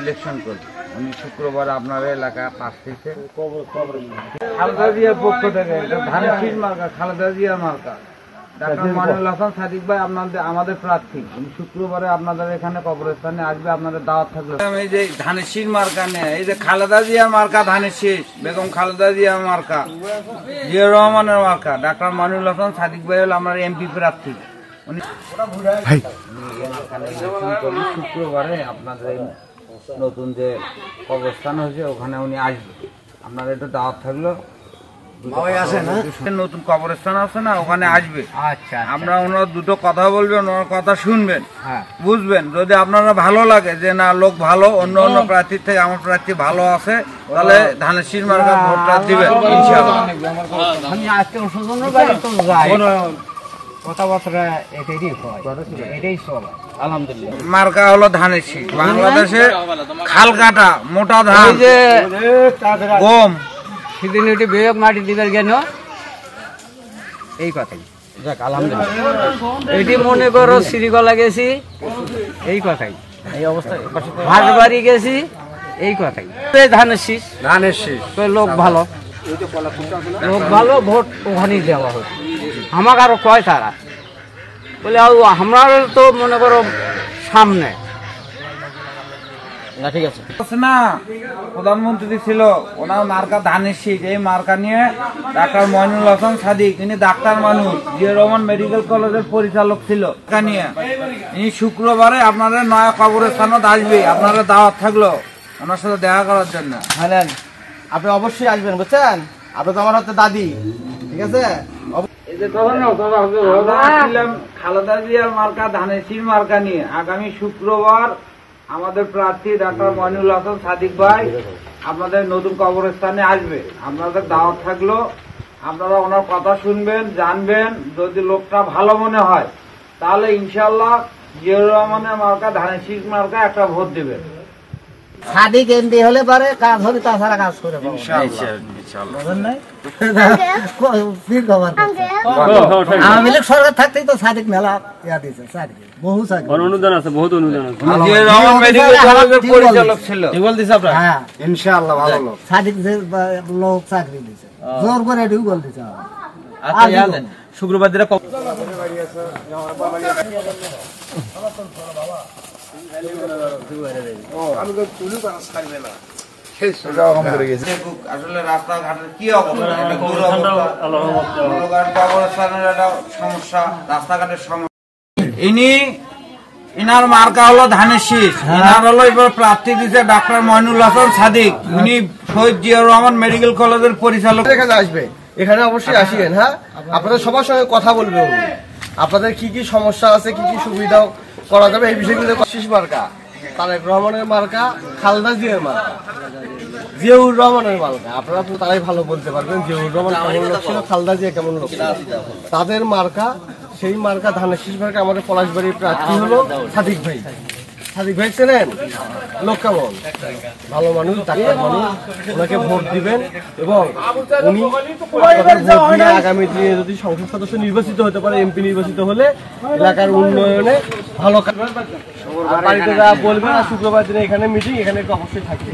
Election করবে উনি শুক্রবার আপনার এলাকায় পাশ থেকে খালেদা জিয়ার পক্ষ থেকে ধানের শীষ মার্কা খালেদা জিয়ার মার্কা ডাক্তার মনিরুল হাসান সাদিক ভাই আমাদের প্রার্থী উনি শুক্রবারে আপনাদের এখানে কবরস্থানে আসবে, আপনাদের দাওয়াত থাকলে। এই যে ধানের শীষ মার্কা নিয়ে এই যে খালেদা জিয়ার মার্কা ধানের শীষ, বেগম খালেদা জিয়ার মার্কা, জিয়াউর রহমানের মার্কা, ডাক্তার মনিরুল হাসান সাদিক ভাই হল আমার এমপি প্রার্থী। উনি শুক্রবারে আপনাদের নতুন যে কবরস্থান হয়েছে ওখানে উনি আসবে, আপনাদের একটু দাওয়াত থাকলো। নতুন কবরস্থান আছে না ওখানে আসবে। আচ্ছা, আমরা ওনার দুটো কথা বলবেন, ওনার কথা শুনবেন, বুঝবেন। যদি আপনারা ভালো লাগে যে না লোক ভালো, অন্য অন্য প্রার্থীর থেকে আমার প্রার্থী ভালো আছে, তাহলে ধানের শীষ মার্কা ভোটটা দিবেন ইনশাআল্লাহ। মার্কা হলো ধানের শীষ। বাংলাদেশে খাল কাটা মোটা ধান, গম, সেদিন বেগ মাটি দিবার কেন এই কথাই। যাক আলহামদুলিল্লাহ। এটি মনে করো শ্রীকলা গেছি এই কথাই, এই অবস্থায় হাটবাড়ি গেছি এই কথাই। ধানের শীষ, ধানের শীষ তো লোক ভালো, লোক ভালো, ভোট ওখানেই দেওয়া হবে। আমাকে আরো কয় তারা বলে আমরা তো মনে করো সামনে না, ঠিক আছে না। প্রধানমন্ত্রী ছিল, ওনার মার্কা ধানের শীষ। এই মার্কা নিয়ে ডাক্তার মনিরুল হাসান সাদিক, ইনি ডাক্তার মানুষ, জিয়াউর রহমান মেডিকেল কলেজের পরিচালক ছিল। নিয়ে ইনি শুক্রবারে আপনাদের নয়া কবরস্থানত আসবে, আপনারা দাওয়াত থাকলো ওনার সাথে দেখা করার জন্য। হ্যাঁ, আপনি অবশ্যই আসবেন, বুঝছেন? আপনি তো আমার হচ্ছে দাদি, ঠিক আছে? খালেদা জিয়ার মার্কা ধানের শীষ মার্কা নিয়ে আগামী শুক্রবার আমাদের প্রার্থী ডাক্তার মনিরুল হাসান সাদিক ভাই আপনাদের নতুন কবরস্থানে আসবে, আপনাদের দাওয়াত থাকলো। আপনারা ওনার কথা শুনবেন, জানবেন। যদি লোকটা ভালো মনে হয় তাহলে ইনশাআল্লাহ জিয়াউর রহমানের মার্কা ধানের শীষ মার্কা একটা ভোট দেবেন। সাদিক এমপি হলে পারে কাজ হবে, তাছাড়া কাজ করে আওয়ামী লীগ সরকার থাকতেই তো সাদিক মেলা দিয়েছে, সাদিক বহু অনুদান আছে, বহুত অনুদান আছে। হ্যাঁ ইনশাআল্লাহ ভালো লোক সাদিক যে লোক চাকরি দিয়েছে, জোর করে এটিও বল দিছে। শুক্রবার দিনে আসলে রাস্তাঘাটের কি অবস্থা, সমস্যা, রাস্তাঘাটের সমস্যা। ইনার মার্কা হলো ধানের শীষ। ইনার হলো এবার প্রার্থী দিচ্ছে ডাক্তার মনিরুল হাসান সাদিক, উনি শহীদ জিয়াউর রহমান মেডিকেল কলেজের পরিচালক। এখানে আসবে, এখানে অবশ্যই আসিয়েন। হ্যাঁ, আপনাদের সবার সঙ্গে কথা বলবে, আপনাদের কি কি সমস্যা আছে, কি কি সুবিধা করা যাবে এই বিষয়গুলো। শীষ মার্কা তারেক রহমানের মার্কা, খালেদা জিয়ার মার্কা, জিয়াউর রহমানের মার্কা। আপনারা তো তারাই ভালো বলতে পারবেন জিয়াউর রহমান কেমন লোক ছিল, খালেদা জিয়া কেমন লোক ছিল। তাদের মার্কা, সেই মার্কা ধানের শীষ মার্কা। আমাদের পলাশবাড়ির প্রার্থী হলো সাদিক ভাই। সাদিক ভাই চেনেন? লোক কেমন, ভালো মানুষ, ডাক্তার মানুষ। ওনাকে ভোট দিবেন এবং উনি আগামী দিনে যদি সংসদ সদস্য নির্বাচিত হতে পারে, এমপি নির্বাচিত হলে এলাকার উন্নয়নে ভালো কাজ। বাড়িতে যা বলবেন, আর শুক্রবার দিনে এখানে মিটিং, এখানে অবশ্যই থাকবে।